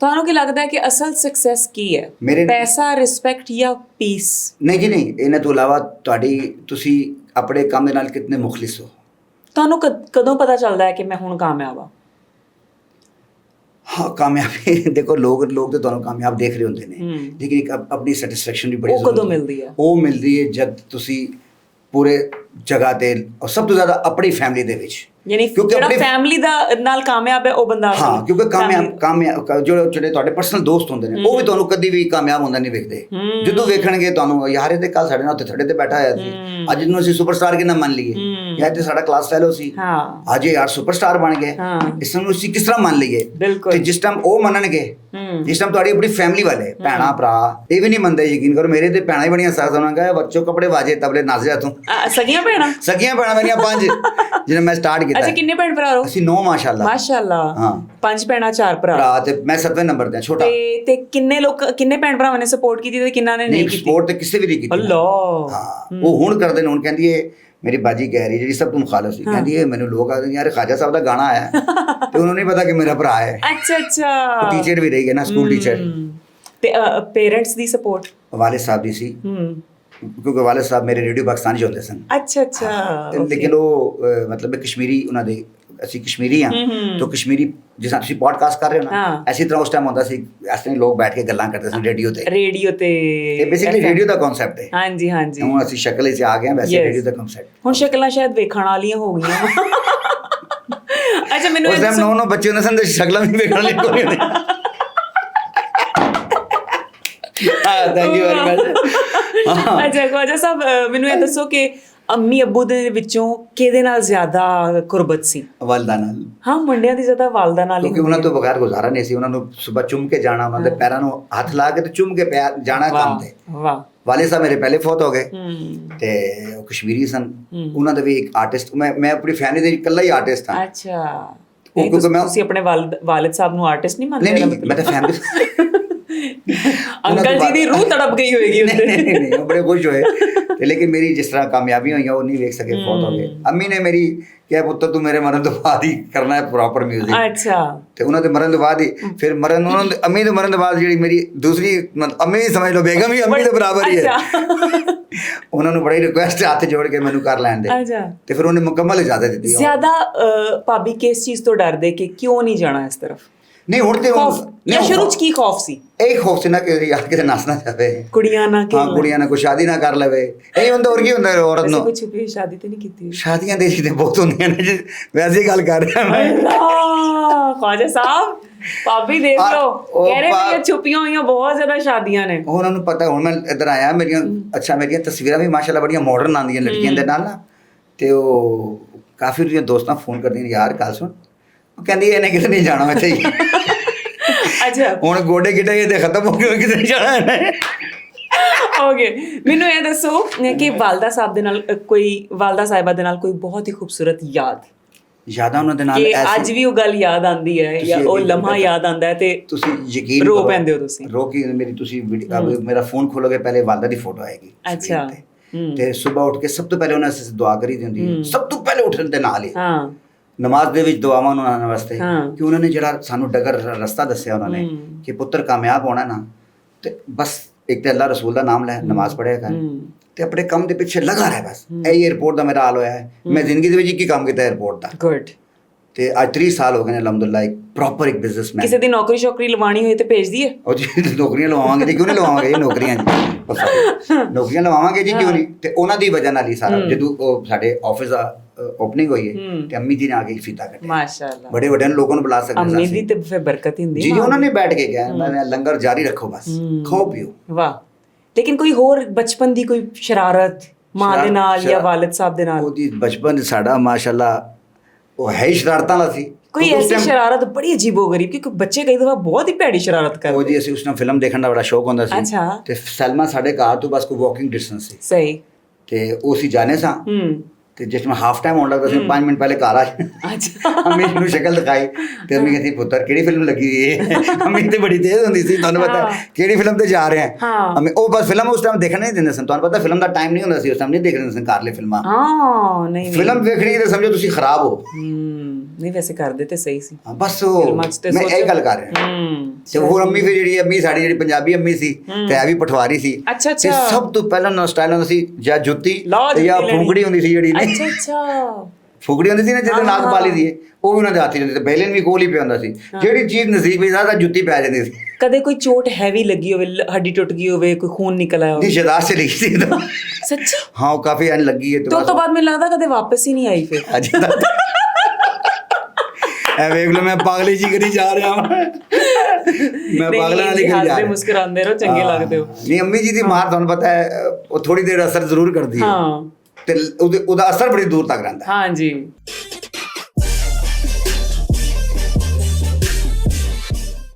ਤੁਹਾਨੂੰ ਕੀ ਲੱਗਦਾ ਹੈ ਕਿ ਅਸਲ ਸਕਸੈਸ ਕੀ ਹੈ? ਪੈਸਾ, ਰਿਸਪੈਕਟ ਜਾਂ ਪੀਸ? ਨਹੀਂ ਜੀ ਨਹੀਂ, ਇਹਨਾਂ ਤੋਂ ਇਲਾਵਾ ਤੁਸੀਂ ਆਪਣੇ ਕੰਮ ਦੇ ਨਾਲ ਕਿੰਨੇ ਮੁਖਲਿਸ ਹੋ। ਤੁਹਾਨੂੰ ਕਦੋਂ ਪਤਾ ਚੱਲਦਾ ਹੈ ਕਿ ਮੈਂ ਹੁਣ ਕਾਮਯਾਬ ਹਾਂ? ਹਾਂ, ਕਾਮਯਾਬੀ ਦੇਖੋ ਲੋਕ ਤੇ ਤੁਹਾਨੂੰ ਕਾਮਯਾਬ ਦੇਖ ਰਹੇ ਹੁੰਦੇ ਨੇ, ਲੇਕਿਨ ਇੱਕ ਆਪਣੀ ਸੈਟੀਸਫੈਕਸ਼ਨ ਵੀ ਬੜੀ ਉਹ ਕਦੋਂ ਮਿਲਦੀ ਹੈ? ਉਹ ਮਿਲਦੀ ਹੈ ਜਦ ਤੁਸੀਂ ਪੂਰੇ ਜਗ੍ਹਾ ਤੇ, ਔਰ ਸਭ ਤੋਂ ਜ਼ਿਆਦਾ ਆਪਣੀ ਫੈਮਿਲੀ ਦੇ ਵਿੱਚ, ਯਾਨੀ ਜਿਹੜਾ ਫੈਮਿਲੀ ਦਾ ਨਾਲ ਕਾਮਯਾਬ ਹੈ ਉਹ ਬੰਦਾ। ਹਾਂ, ਕਿਉਂਕਿ ਕਾਮਯਾਬ ਜਿਹੜੇ ਤੁਹਾਡੇ ਪਰਸਨਲ ਦੋਸਤ ਹੁੰਦੇ ਨੇ ਉਹ ਵੀ ਤੁਹਾਨੂੰ ਕਦੀ ਵੀ ਕਾਮਯਾਬ ਹੁੰਦਾ ਨਹੀਂ ਵੇਖਦੇ। ਜਦੋਂ ਵੇਖਣਗੇ ਤੁਹਾਨੂੰ, ਯਾਰ ਇਹ ਤੇ ਕੱਲ ਸਾਡੇ ਨਾਲ ਉੱਥੇ ਥੜੇ ਤੇ ਬੈਠਾ ਹੋਇਆ ਸੀ, ਅੱਜ ਇਹਨੂੰ ਅਸੀਂ ਸੁਪਰਸਟਾਰ ਕਿੰਨਾ ਮੰਨ ਲਈਏ, ਯਾਰ ਤੇ ਸਾਡਾ ਕਲਾਸ ਫੈਲੋ ਸੀ, ਅੱਜ ਇਹ ਯਾਰ ਸੁਪਰਸਟਾਰ ਬਣ ਗਏ, ਇਸ ਨੂੰ ਅਸੀਂ ਕਿਸ ਤਰ੍ਹਾਂ ਮੰਨ ਲਈਏ। ਤੇ ਜਿਸ ਟਾਈਮ ਉਹ ਮੰਨਣਗੇ, ਜਿਸ ਟਾਈਮ ਤੁਹਾਡੀ ਆਪਣੀ ਫੈਮਿਲੀ ਵਾਲੇ ਭੈਣਾਂ ਭਰਾ ਇਹ ਵੀ ਨਹੀਂ ਮੰਨਦੇ, ਯਕੀਨ ਕਰੋ ਮੇਰੇ ਤੇ ਭੈਣਾਂ ਹੀ ਬੜੀਆਂ ਸਾਥ ਹੋਣਾਗਾ, ਬੱਚੋ ਕੱਪੜੇ ਵਾਜੇ ਤਬਲੇ ਨਾਜ਼ਿਆ ਤੂੰ। ਸਗੀਆਂ ਭੈਣਾਂ ਮੇਰੀਆਂ 5 ਜਿਹਨੇ ਮੈਂ ਸਟਾਰਟ ਕੀਤਾ। ਅੱਛਾ, ਕਿੰਨੇ ਭੈਣ ਭਰਾ ਹੋ? ਅਸੀਂ 9 ਮਾਸ਼ਾਅੱਲਾ। ਹਾਂ, 5 ਭੈਣਾਂ 4 ਭਰਾ ਤੇ ਮੈਂ 7ਵੇਂ ਨੰਬਰ ਤੇ ਛੋਟਾ। ਤੇ ਕਿੰਨੇ ਭੈਣ ਭਰਾਵਾਂ ਨੇ ਸਪੋਰਟ ਕੀਤੀ ਤੇ ਕਿੰਨਾਂ ਨੇ ਨਹੀਂ ਕੀਤੀ? ਸਪੋਰਟ ਤੇ ਕਿਸੇ ਵੀ ਨਹੀਂ ਕੀਤੀ। ਅੱਲਾ, ਹਾਂ, ਉਹ ਹੁਣ ਕਰਦੇ ਨੇ। ਹੁਣ ਕਹਿੰਦੀ ਏ ਮੇਰੀ ਬਾਜੀ ਕਹਿ ਰਹੀ ਜਿਹੜੀ ਸਭ ਤੋਂ ਮੁਖਾਲਫ ਸੀ, ਕਹਿੰਦੀ ਏ ਮੈਨੂੰ ਲੋਕ ਆਖਦੇ ਯਾਰ ਖਾਜਾ ਸਾਹਿਬ ਦਾ ਗਾਣਾ ਆਇਆ ਤੇ ਉਹਨੂੰ ਨਹੀਂ ਪਤਾ ਕਿ ਮੇਰਾ ਭਰਾ ਹੈ। ਅੱਛਾ, ਟੀਚਰ ਵੀ ਰਹੀ ਹੈ ਨਾ, ਸਕੂਲ ਟੀਚਰ। ਤੇ ਪੇਰੈਂਟਸ ਦੀ ਸਪੋਰਟ ਵਾਲਿਦ ਸਾਹਿਬ ਦੀ ਸੀ, ਕਿਉਂਕਿ ਵਾਲਿਦ ਸਾਹਿਬ ਮੇਰੇ ਰੇਡੀਓ ਪਾਕਿਸਤਾਨ 'ਚ ਹੁੰਦੇ ਸਨ। ਅੱਛਾ। ਲੇਕਿਨ ਉਹ ਮਤਲਬ ਕਸ਼ਮੀਰੀ, ਉਹਨਾਂ ਦੇ ਅਸੀਂ ਕਸ਼ਮੀਰੀ ਹਾਂ, ਤਾਂ ਕਸ਼ਮੀਰੀ ਜਿਸ ਤਰ੍ਹਾਂ ਤੁਸੀਂ ਪੋਡਕਾਸਟ ਕਰ ਰਹੇ ਹੋ ਨਾ, ਐਸੀ ਤਰ੍ਹਾਂ ਉਸ ਟਾਈਮ ਹੁੰਦਾ ਸੀ, ਇਸ ਤਰ੍ਹਾਂ ਲੋਕ ਬੈਠ ਕੇ ਗੱਲਾਂ ਕਰਦੇ ਸਨ ਰੇਡੀਓ ਤੇ। ਇਹ ਬੇਸਿਕਲੀ ਰੇਡੀਓ ਦਾ ਕਨਸੈਪਟ ਹੈ। ਹਾਂਜੀ। ਹੁਣ ਅਸੀਂ ਸ਼ਕਲ 'ਚ ਆ ਗਏ, ਵੈਸੇ ਰੇਡੀਓ ਦਾ ਕਨਸੈਪਟ। ਹੁਣ ਸ਼ਕਲਾਂ ਸ਼ਾਇਦ ਵੇਖਣ ਵਾਲੀਆਂ ਹੋ ਗਈਆਂ। ਅੱਛਾ, ਮੈਨੂੰ ਉਸ ਟਾਈਮ 9 ਬੱਚੇ ਹੁੰਦੇ ਸਨ ਤੇ ਸ਼ਕਲਾਂ ਵੀ ਵੇਖਣ ਵਾਲੀ ਕੋਈ ਨਹੀਂ। Thank you very much. ਅੱਛਾ ਖਵਾਜਾ ਸਾਹਿਬ, ਮੈਨੂੰ ਇਹ ਦੱਸੋ ਕਿ ਅੰਮੀ ਅੱਬੂ ਦੇ ਵਿੱਚੋਂ ਕਿਹਦੇ ਨਾਲ ਜ਼ਿਆਦਾ ਕੁਰਬਤ ਸੀ? ਵਾਲਦਾ ਨਾਲ। ਹਾਂ, ਮੁੰਡਿਆਂ ਦੀ ਜ਼ਿਆਦਾ ਵਾਲਦਾ ਨਾਲ ਹੀ, ਕਿਉਂਕਿ ਉਹਨਾਂ ਤੋਂ ਬਗੈਰ ਗੁਜ਼ਾਰਾ ਨਹੀਂ ਸੀ। ਉਹਨਾਂ ਨੂੰ ਸਵੇਰ ਚੁੰਮ ਕੇ ਜਾਣਾ, ਉਹਨਾਂ ਦੇ ਪੈਰਾਂ ਨੂੰ ਹੱਥ ਲਾ ਕੇ ਤੇ ਚੁੰਮ ਕੇ ਜਾਣਾ ਕੰਮ ਤੇ। ਵਾਹ। ਵਾਲੇ ਸਾਹਿਬ ਮੇਰੇ ਪਹਿਲੇ ਫੌਤ ਹੋ ਗਏ ਤੇ ਉਹ ਕਸ਼ਮੀਰੀ ਸਨ। ਉਹਨਾਂ ਦਾ ਵੀ ਇੱਕ ਆਰਟਿਸਟ, ਮੈਂ ਆਪਣੀ ਫੈਮਿਲੀ ਦੇ ਇਕੱਲਾ ਹੀ ਆਰਟਿਸਟ ਹਾਂ। ਅੱਛਾ, ਤੁਸੀਂ ਆਪਣੇ ਵਾਲਿਦ ਸਾਹਿਬ ਨੂੰ ਆਰਟਿਸਟ ਨਹੀਂ ਮੰਨਦੇ? ਨਹੀਂ, ਮੈਂ ਤਾਂ ਫੈਮਿਲੀ। ਅੰਕਲ ਜੀ ਦੀ ਰੂਹ ਤੜਪ ਗਈ ਹੋਏਗੀ। ਨਹੀਂ, ਉਹ ਬੜੇ ਖੁਸ਼ ਹੋਏ ਤੇ, ਲੇਕਿਨ ਮੇਰੀ ਜਿਸ ਤਰ੍ਹਾਂ ਕਾਮਯਾਬੀਆਂ ਹੋਈਆਂ ਉਹ ਨਹੀਂ ਵੇਖ ਸਕੇ, ਫੌਤ ਹੋ ਗਏ। ਅੰਮੀ ਨੇ ਮੇਰੀ ਕਿਹਾ ਪੁੱਤਰ ਤੂੰ ਮੇਰੇ ਮਰਨ ਤੋਂ ਬਾਅਦ ਹੀ ਕਰਨਾ ਹੈ ਪ੍ਰੋਪਰ ਮਿਊਜ਼ਿਕ। ਅੱਛਾ। ਤੇ ਉਹਨਾਂ ਦੇ ਮਰਨ ਤੋਂ ਬਾਅਦ ਹੀ ਫਿਰ ਅੰਮੀ ਦੇ ਮਰਨ ਤੋਂ ਬਾਅਦ ਜਿਹੜੀ ਮੇਰੀ ਦੂਸਰੀ ਅੰਮੀ ਵੀ ਸਮਝ ਲਓ, ਬੇਗਮ ਵੀ ਅੰਮੀ ਦੇ ਬਰਾਬਰ ਹੀ ਹੈ। ਉਹਨਾਂ ਨੂੰ ਬੜੀ ਰਿਕੁਐਸਟ ਹੱਥ ਜੋੜ ਕੇ ਮੈਨੂੰ ਕਰ ਲੈਣ ਦੇ, ਤੇ ਫਿਰ ਉਹਨੇ ਮੁਕੰਮਲ ਇਜਾਜ਼ਤ ਦਿੱਤੀ। ਜ਼ਿਆਦਾ ਭਾਬੀ ਕਿਸ ਚੀਜ਼ ਤੋਂ ਡਰਦੇ ਕਿ ਕਿਉਂ ਨਹੀਂ ਜਾਣਾ ਇਸ ਤਰਫ? ਨਹੀਂ, ਹੁਣ ਤੇ ਸ਼ੁਰੂ ਚ ਕੀ ਖੌਫ ਸੀ? ਇਹ ਖੌਫ ਸੀ ਨਾ ਕਿ ਯਾਰ ਕਿਤੇ ਨੱਸ ਨਾ ਜਾਵੇ, ਕੁੜੀਆਂ ਨਾ ਕੋਈ ਸ਼ਾਦੀ ਨਾ ਕਰ ਲਵੇ। ਇਹ ਹੁੰਦਾ, ਹੋਰ ਕੀ ਹੁੰਦਾ ਔਰਤ ਨੂੰ? ਕੋਈ ਛੁਪੀ ਸ਼ਾਦੀ ਤੇ ਨਹੀਂ ਕੀਤੀ? ਸ਼ਾਦੀਆਂ ਦੇ ਤੇ ਬਹੁਤ ਹੁੰਦੀਆਂ ਨੇ, ਵੈਸੇ ਗੱਲ ਕਰ ਰਿਹਾ ਮੈਂ। ਖਵਾਜਾ ਸਾਹਿਬ, ਭਾਬੀ ਦੇਖ ਲਓ, ਕਹਿ ਰਹੇ ਮੇਰੀਆਂ ਛੁਪੀਆਂ ਹੋਈਆਂ ਬਹੁਤ ਜ਼ਿਆਦਾ ਸ਼ਾਦੀਆਂ ਨੇ। ਉਹਨਾਂ ਨੂੰ ਪਤਾ। ਹੁਣ ਮੈਂ ਇੱਧਰ ਆਇਆ, ਮੇਰੀਆਂ ਤਸਵੀਰਾਂ ਵੀ ਮਾਸ਼ਾਅੱਲਾ ਬੜੀਆਂ ਮਾਡਰਨ ਆਉਂਦੀਆਂ ਲੜਕੀਆਂ ਦੇ ਨਾਲ ਨਾ, ਤੇ ਉਹ ਕਾਫੀ ਉਹਦੀਆਂ ਦੋਸਤਾਂ ਫੋਨ ਕਰਦੀਆਂ ਨੇ, ਯਾਰ ਗੱਲ ਸੁਣ, ਉਹ ਕਹਿੰਦੀ ਇਹਨੇ ਕਿਤੇ ਨਹੀਂ ਜਾਣਾ ਇੱਥੇ ਹੀ। ਅੱਛਾ, ਹੁਣ ਗੋਡੇ ਗਿੱਟੇ ਤੇ ਖਤਮ ਹੋ ਗਏ, ਕਿਤੇ ਜਾਣਾ ਇਹਨੇ। ਓਕੇ, ਮੈਨੂੰ ਇਹ ਦੱਸੋ ਕਿ ਵਾਲਦਾ ਸਾਹਿਬਾ ਦੇ ਨਾਲ ਕੋਈ ਬਹੁਤ ਹੀ ਖੂਬਸੂਰਤ ਯਾਦਾਂ ਉਹਨਾਂ ਦੇ ਨਾਲ ਅੱਜ ਵੀ ਉਹ ਗੱਲ ਯਾਦ ਆਉਂਦੀ ਹੈ, ਜਾਂ ਉਹ ਲਮਹਾ ਯਾਦ ਆਉਂਦਾ ਹੈ ਤੇ ਤੁਸੀਂ ਯਕੀਨ ਰੋ ਪੈਂਦੇ ਹੋ? ਤੁਸੀਂ ਰੋ ਕੇ ਮੇਰੀ, ਤੁਸੀਂ ਮੇਰਾ ਫੋਨ ਖੋਲੋਗੇ ਪਹਿਲੇ ਵਾਲਦਾ ਦੀ ਫੋਟੋ ਆਏਗੀ। ਅੱਛਾ। ਤੇ ਸਵੇਰ ਉੱਠ ਕੇ ਸਭ ਤੋਂ ਪਹਿਲੇ ਉਹਨਾਂ ਨੇ ਦੁਆ ਕਰੀ ਦੀ ਹੁੰਦੀ ਹੈ, ਸਭ ਤੋਂ ਪਹਿਲੇ ਉੱਠਣ ਦੇ ਨਾਲ ਹੀ। ਨਮਾਜ਼ ਦੇ ਵਿੱਚ ਦੁਆਵਾਂ ਉਹਨਾਂ ਵਾਸਤੇ, ਕਿ ਉਹਨਾਂ ਨੇ ਜਿਹੜਾ ਸਾਨੂੰ ਰਸਤਾ ਦੱਸਿਆ ਉਹਨਾਂ ਨੇ ਕਿ ਪੁੱਤਰ ਕਾਮਯਾਬ ਹੋਣਾ ਨਾ, ਤੇ ਬਸ ਇੱਕ ਤੇ ਅੱਲਾ ਰਸੂਲ ਦਾ ਨਾਮ ਲੈ, ਨਮਾਜ਼ ਪੜ੍ਹਿਆ ਕਰ ਤੇ ਆਪਣੇ ਕੰਮ ਦੇ ਪਿੱਛੇ ਲਗਾ ਰਹਿ। ਬਸ ਇਹ 에ਅਰਪੋਰਟ ਦਾ ਮੇਰਾ ਹਾਲ ਹੋਇਆ ਹੈ। ਮੈਂ ਜ਼ਿੰਦਗੀ ਦੇ ਵਿੱਚ ਇੱਕ ਹੀ ਕੰਮ ਕੀਤਾ 에ਅਰਪੋਰਟ ਦਾ। ਗੁੱਡ। ਤੇ ਅੱਜ 30 ਸਾਲ ਹੋ ਗਏ ਨੇ ਅਲਹਮਦੁਲਿਲਾ, ਇੱਕ ਪ੍ਰੋਪਰ ਇੱਕ ਬਿਜ਼ਨਸਮੈਨ। ਕਿਸੇ ਦੀ ਨੌਕਰੀ ਸ਼ੌਕਰੀ ਲਵਾਉਣੀ ਹੋਏ ਤੇ ਭੇਜ ਦਈਏ? ਉਹ ਜੀ ਨੌਕਰੀਆਂ ਲਵਾਵਾਂਗੇ ਜੀ, ਕਿਉਂ ਨਹੀਂ ਲਵਾਵਾਂਗੇ ਇਹ ਨੌਕਰੀਆਂ ਜੀ, ਨੌਕਰੀਆਂ ਲਵਾਵਾਂਗੇ ਜੀ, ਕਿਉਂ ਨਹੀਂ। ਤੇ ਉਹਨਾਂ ਦੀ ਵਜ੍ਹਾ ਨਾਲ ਹੀ ਸਾਰਾ, ਜਦੋਂ ਉਹ ਸਾਡੇ ਆਫਿਸ ਦਾ ਓਪਨਿੰਗ ਹੋਈ ਹੈ ਤੇ ਅੰਮੀ ਜੀ ਨੇ ਆ ਕੇ ਫੀਤਾ ਕੱਟਿਆ। ਮਾਸ਼ਾਅੱਲਾ, ਬੜੇ ਵੱਡੇ ਲੋਕਾਂ ਨੂੰ ਬੁਲਾ ਸਕਦੇ ਅੰਮੀ ਦੀ ਤੇ ਫਿਰ ਬਰਕਤ ਹੁੰਦੀ ਜੀ। ਉਹਨਾਂ ਨੇ ਬੈਠ ਕੇ ਕਿਹਾ ਮੈਂ ਲੰਗਰ ਜਾਰੀ ਰੱਖੋ, ਬਸ ਖਾਓ ਪੀਓ। ਵਾਹ। ਲੇਕਿਨ ਕੋਈ ਹੋਰ ਬਚਪਨ ਦੀ ਕੋਈ ਸ਼ਰਾਰਤ ਮਾਂ ਦੇ ਨਾਲ ਜਾਂ ਵਾਲਿਦ ਸਾਹਿਬ ਦੇ ਨਾਲ? ਉਹਦੀ ਬਚਪਨ ਸਾਡਾ ਮਾਸ਼ਾਅੱਲਾ ਉਹ ਹੈ ਹੀ ਸ਼ਰਾਰਤਾਂ ਵਾਲਾ ਸੀ। ਕੋਈ ਐਸੀ ਸ਼ਰਾਰਤ ਬੜੀ ਅਜੀਬੋ-ਗਰੀਬ, ਕਿਉਂਕਿ ਬੱਚੇ ਕਈ ਦਫਾ ਬਹੁਤ ਹੀ ਭੈੜੀ ਸ਼ਰਾਰਤ ਕਰਦੇ। ਉਹ ਜੀ ਅਸੀਂ ਉਸ ਨਾਲ ਫਿਲਮ ਦੇਖਣ ਦਾ ਬੜਾ ਸ਼ੌਕ ਹੁੰਦਾ ਸੀ। ਅੱਛਾ। ਤੇ ਸਲਮਾ ਸਾਡੇ ਘਰ ਤੋਂ ਬਸ ਕੋਈ ਵਾਕਿੰਗ ਡਿਸਟੈਂਸ ਸੀ। ਸਹੀ। ਤੇ ਉਹ ਅਸੀਂ ਜਾਣੇ ਸਾਂ ਤੇ ਜਿਸ ਮੈਂ ਹਾਫ ਟਾਈਮ ਹੋਣ ਲੱਗਦਾ ਸੀ 5 ਮਿੰਟ ਪਹਿਲੇ ਘਰ ਆ ਅੱਛਾ ਅੰਮੀ ਨੂੰ ਸ਼ਕਲ ਦਿਖਾਈ ਤੇ ਅੰਮੀ ਕਹਿੰਦੀ ਪੁੱਤਰ ਕਿਹੜੀ ਫਿਲਮ ਲੱਗੀ ਹੋਈ ਹੈ ਅੰਮੀ ਤੇ ਬੜੀ ਤੇਜ਼ ਹੁੰਦੀ ਸੀ ਤੁਹਾਨੂੰ ਪਤਾ ਕਿਹੜੀ ਫਿਲਮ ਤੇ ਜਾ ਰਹੇ ਹਾਂ ਅੰਮੀ ਉਹ ਬਸ ਫਿਲਮ ਉਸ ਟਾਈਮ ਦੇਖਣ ਨਹੀਂ ਦਿੰਦੇ ਸਨ ਤੁਹਾਨੂੰ ਪਤਾ ਫਿਲਮ ਦਾ ਟਾਈਮ ਨਹੀਂ ਹੁੰਦਾ ਸੀ ਉਸ ਟਾਈਮ ਨਹੀਂ ਦੇਖਦੇ ਸਨ ਘਰਲੇ ਫਿਲਮਾਂ ਹਾਂ ਨਹੀਂ ਫਿਲਮ ਵੇਖਣੀ ਤੇ ਸਮਝੋ ਤੁਸੀਂ ਖਰਾਬ ਹੋ ਨਹੀਂ ਵੈਸੇ ਕਰਦੇ ਤੇ ਸਹੀ ਸੀ ਬਸ ਉਹ ਮੈਂ ਇਹ ਗੱਲ ਕਰ ਰਿਹਾ ਤੇ ਹੋਰ ਅੰਮੀ ਫਿਰ ਜਿਹੜੀ ਅੰਮੀ ਸਾਡੀ ਜਿਹੜੀ ਪੰਜਾਬੀ ਅੰਮੀ ਸੀ ਤੇ ਇਹ ਵੀ ਪਟਵਾਰੀ ਸੀ ਅੱਛਾ ਤੇ ਸਭ ਤੋਂ ਪਹਿਲਾਂ ਨਾ ਸਟਾਈਲ ਹੁੰਦਾ ਸੀ ਜਾਂ ਜੁੱਤੀ ਜਾਂ ਫੂਕੜੀ ਹੁੰਦੀ ਸੀ ਜਿਹੜੀ ਅੱਛਾ ਫੁਗੜੀ ਹੁੰਦੀ ਸੀ ਨਾ ਜਿਹਦੇ ਨਾਕ ਪਾਲੀ ਦੀ ਉਹ ਵੀ ਉਹਨਾਂ ਦੇ ਹੱਥ ਚ ਹੁੰਦੀ ਤੇ ਬੈਲਨ ਵੀ ਕੋਲ ਹੀ ਪਿਆ ਹੁੰਦਾ ਸੀ ਜਿਹੜੀ ਚੀਜ਼ ਨਸੀਬ ਹੀ ਜ਼ਿਆਦਾ ਜੁੱਤੀ ਪੈ ਜਾਂਦੀ ਸੀ ਕਦੇ ਕੋਈ ਚੋਟ ਹੈਵੀ ਲੱਗੀ ਹੋਵੇ ਹੱਡੀ ਟੁੱਟ ਗਈ ਹੋਵੇ ਕੋਈ ਖੂਨ ਨਿਕਲ ਆਇਆ ਹੋਵੇ ਦੀ ਸ਼ਦਾਸ਼ਤ ਚਲੀ ਸੀ ਸੱਚੀ ਹਾਂ ਉਹ ਕਾਫੀ ਐਨ ਲੱਗੀ ਹੈ ਤੇ ਉਸ ਤੋਂ ਬਾਅਦ ਮੈਨੂੰ ਲੱਗਦਾ ਕਦੇ ਵਾਪਸ ਹੀ ਨਹੀਂ ਆਈ ਫਿਰ ਅੱਜ ਤੱਕ ਐ ਵੇਖ ਲਓ ਮੈਂ ਪਾਗਲੀ ਜੀ ਕਰੀ ਜਾ ਰਿਹਾ ਹਾਂ ਮੈਂ ਪਾਗਲਾਂ ਵਾਲੀ ਕਰੀ ਜਾ ਰਿਹਾ ਮੁਸਕਰਾਉਂਦੇ ਰਹੋ ਚੰਗੇ ਲੱਗਦੇ ਹੋ ਨਹੀਂ ਅੰਮੀ ਜੀ ਦੀ ਮਾਰ ਤੁਹਾਨੂੰ ਪਤਾ ਹੈ ਉਹ ਥੋੜੀ ਦੇਰ ਅਸਰ ਜ਼ਰੂਰ ਕਰਦੀ ਹੈ ਹਾਂ ਤੇ ਉਹਦਾ ਅਸਰ ਬੜੀ ਦੂਰ ਤੱਕ ਰਹਿੰਦਾ ਹਾਂ ਜੀ